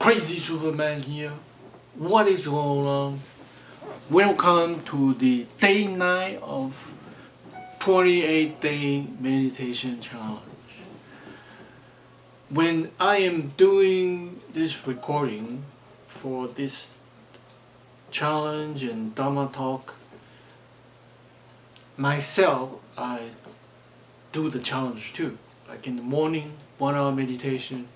Crazy Superman here. What is going on? Welcome to the day 9 of 28-day meditation challenge. When I am doing this recording for this challenge and Dharma talk, myself, I do the challenge too. Like in the morning, 1 hour meditation,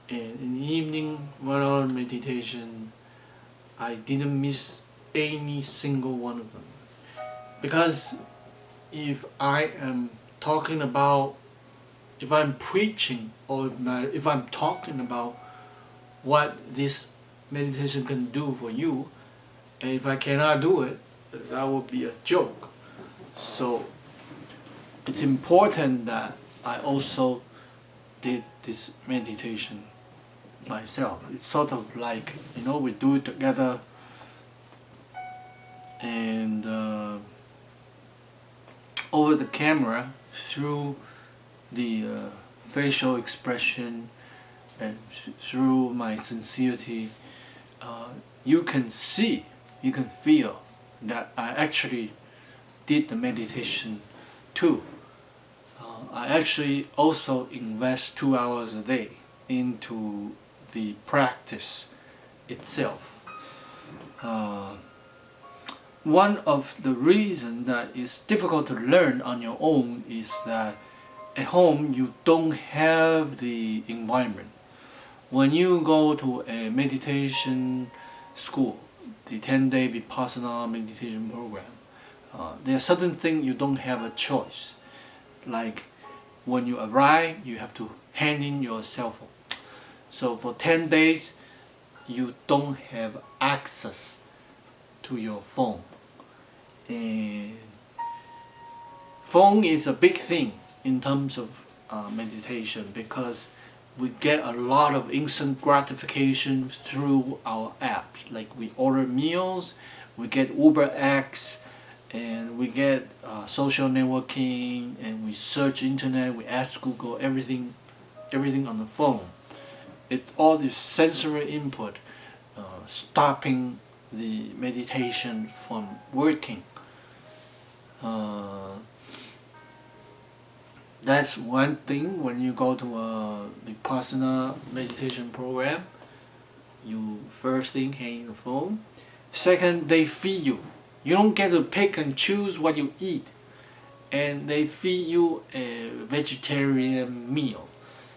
and in the evening, 1 hour meditation. I didn't miss any single one of them. Because if I am talking about, if I'm preaching or if I'm talking about what this meditation can do for you, and if I cannot do it, that would be a joke. So it's important that I also did this meditation myself. It's sort of like, we do it together, and over the camera, through the facial expression and through my sincerity, you can see, you can feel that I actually did the meditation too. I actually also invest 2 hours a day into the practice itself. One of the reasons that it's difficult to learn on your own is that at home you don't have the environment. When you go to a meditation school, the 10-day Vipassana meditation program, there are certain things you don't have a choice. Like when you arrive, you have to hand in your cell phone. So for 10 days, you don't have access to your phone. And phone is a big thing in terms of meditation, because we get a lot of instant gratification through our apps. Like we order meals, we get Uber X, and we get social networking, and we search internet, we ask Google, everything on the phone. It's all this sensory input stopping the meditation from working. That's one thing. When you go to a Vipassana meditation program, you first thing hand the phone. Second, they feed you. You don't get to pick and choose what you eat, and they feed you a vegetarian meal.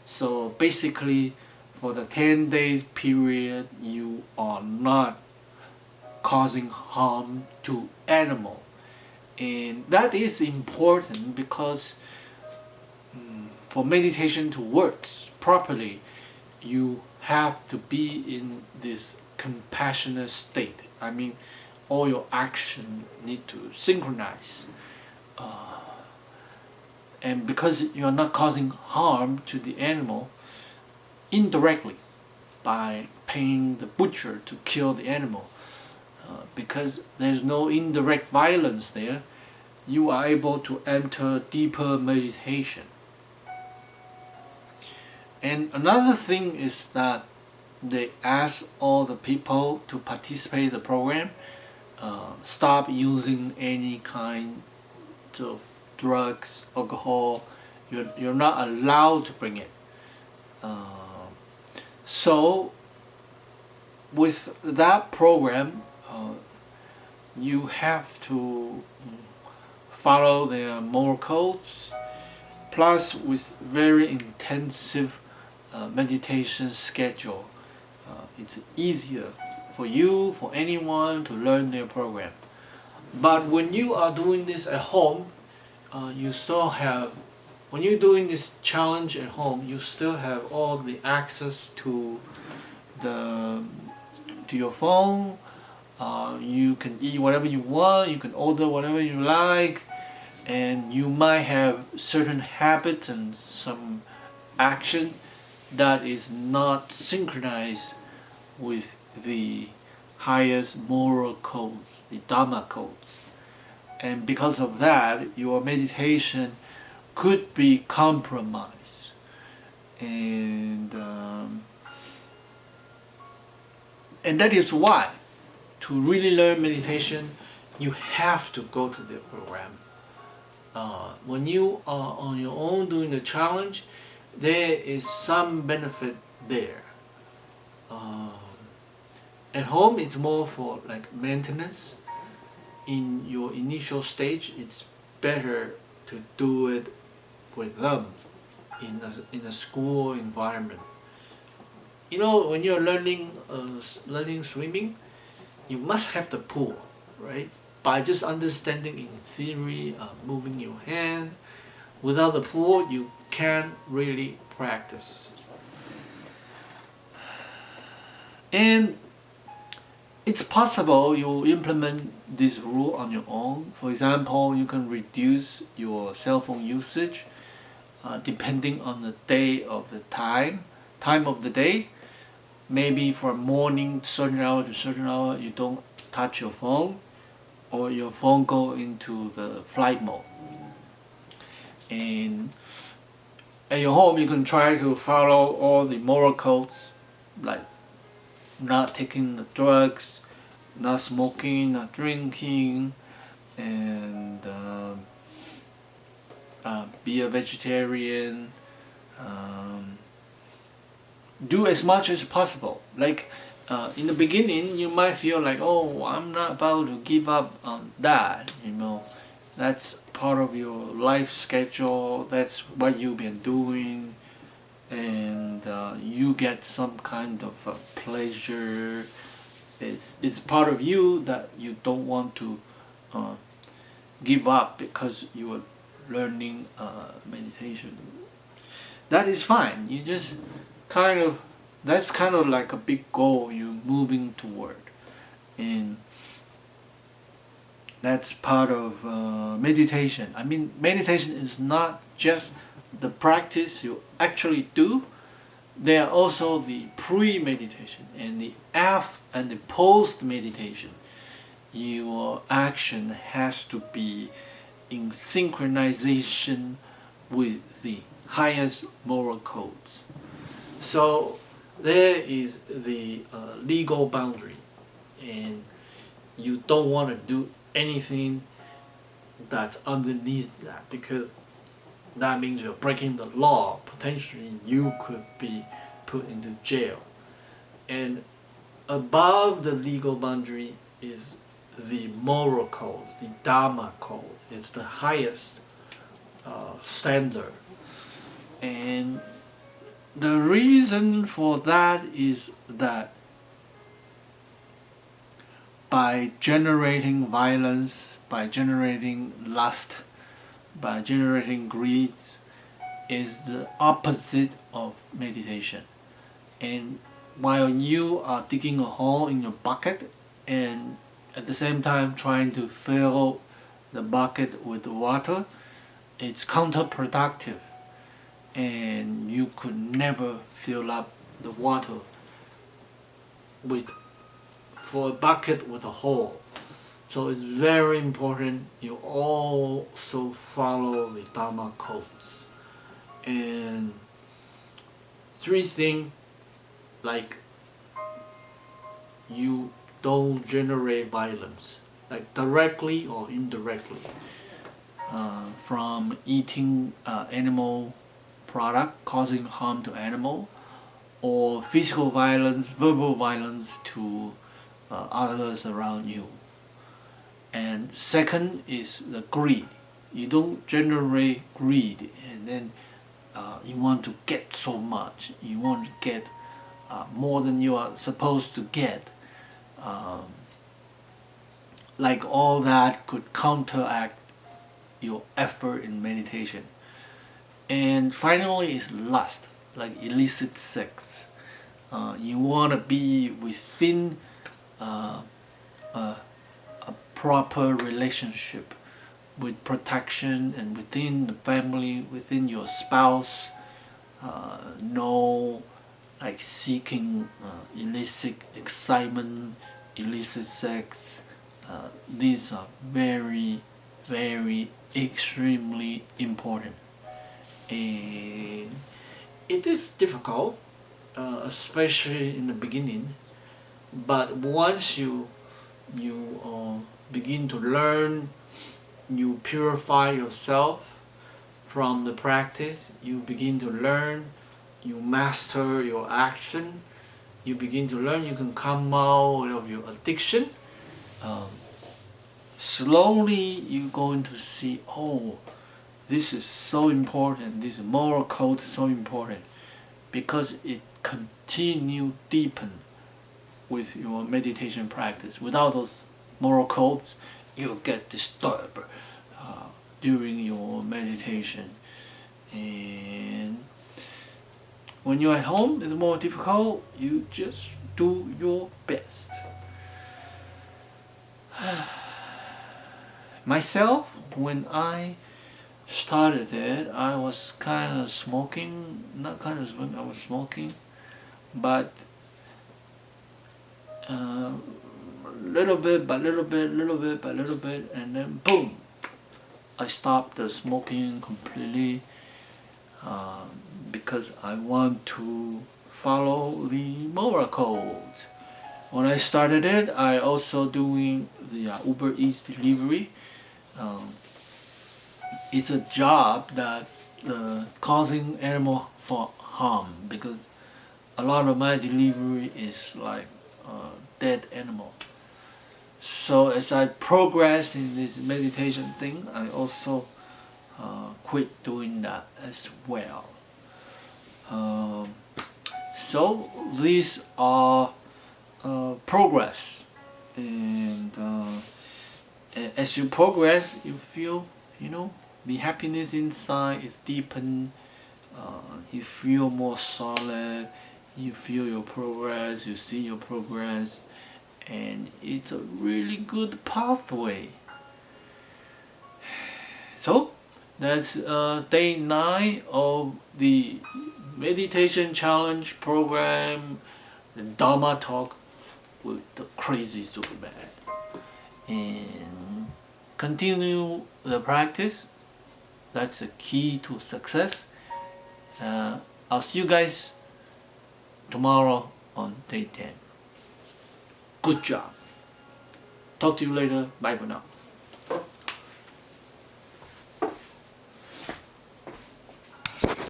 So basically, for the 10 days period, you are not causing harm to animal. And that is important, because for meditation to work properly, you have to be in this compassionate state. I mean, all your action need to synchronize. And because you are not causing harm to the animal indirectly by paying the butcher to kill the animal, because there's no indirect violence there, you are able to enter deeper meditation. And another thing is that they ask all the people to participate in the program, stop using any kind of drugs, alcohol. You're not allowed to bring it. So with that program, you have to follow their moral codes, plus with very intensive meditation schedule. It's easier for you, for anyone, to learn their program. But when you are doing this at home, you still have, when you're doing this challenge at home, you still have all the access to your phone. You can eat whatever you want, you can order whatever you like, and you might have certain habits and some action that is not synchronized with the highest moral codes, the Dharma codes. And because of that, your meditation could be compromised. And And that is why, to really learn meditation, you have to go to the program. When you are on your own doing the challenge, there is some benefit there. At home, it's more for like maintenance. In your initial stage, it's better to do it with them in a school environment. You know, when you're learning swimming, you must have the pool, right? By just understanding in theory, moving your hand, without the pool, you can't really practice. And it's possible you implement this rule on your own. For example, you can reduce your cell phone usage depending on the day of the time of the day. Maybe from morning certain hour to certain hour you don't touch your phone, or your phone go into the flight mode. And at your home you can try to follow all the moral codes, like not taking the drugs, not smoking, not drinking, and be a vegetarian. Do as much as possible. Like in the beginning, you might feel like, oh, I'm not about to give up on that. You know, that's part of your life schedule. That's what you've been doing, and you get some kind of pleasure. It's part of you that you don't want to give up because you are learning meditation. That is fine. You just that's kind of like a big goal you're moving toward, and that's part of meditation. I mean, meditation is not just the practice you actually do. There are also the pre-meditation and the after and the post-meditation. Your action has to be in synchronization with the highest moral codes. So there is the legal boundary, and you don't want to do anything that's underneath that, because that means you're breaking the law. Potentially you could be put into jail. And above the legal boundary is the moral code, the Dharma code. It's the highest standard. And the reason for that is that by generating violence, by generating lust, by generating greed, is the opposite of meditation. And while you are digging a hole in your bucket and at the same time trying to fill the bucket with water, it's counterproductive, and you could never fill up the water for a bucket with a hole. So it's very important you also follow the Dharma codes. And three things, like you don't generate violence, like directly or indirectly, from eating animal product causing harm to animal, or physical violence, verbal violence to others around you. And second is the greed. You don't generate greed and then you want to get so much. You want to get more than you are supposed to get. Like all that could counteract your effort in meditation. And finally is lust, like illicit sex. You want to be within a proper relationship with protection, and within the family, within your spouse. No like seeking illicit excitement, illicit sex. These are very, very extremely important. And it is difficult, especially in the beginning, But once you begin to learn, you purify yourself from the practice, you begin to learn, you master your action, you begin to learn, you can come out of your addiction. Slowly you're going to see, oh, this is so important, this moral code is so important, because it continue deepen with your meditation practice. Without those moral codes, you'll get disturbed during your meditation. And when you're at home, it's more difficult. You just do your best. Myself, when I started it, I was kind of smoking, not kind of smoking, I was smoking, but little bit by little bit, little bit by little bit, and then boom, I stopped the smoking completely because I want to follow the moral code. When I started it, I also doing the Uber Eats delivery. It's a job that causing animal for harm, because a lot of my delivery is like dead animal. So as I progress in this meditation thing, I also quit doing that as well. So these are progress, and as you progress, you feel, the happiness inside is deepened. You feel more solid. You feel your progress. You see your progress, and it's a really good pathway. So that's day 9 of the meditation challenge program, the Dharma talk with the crazy Superman. And continue the practice. That's the key to success. I'll see you guys tomorrow on day 10. Good job. Talk to you later. Bye for now.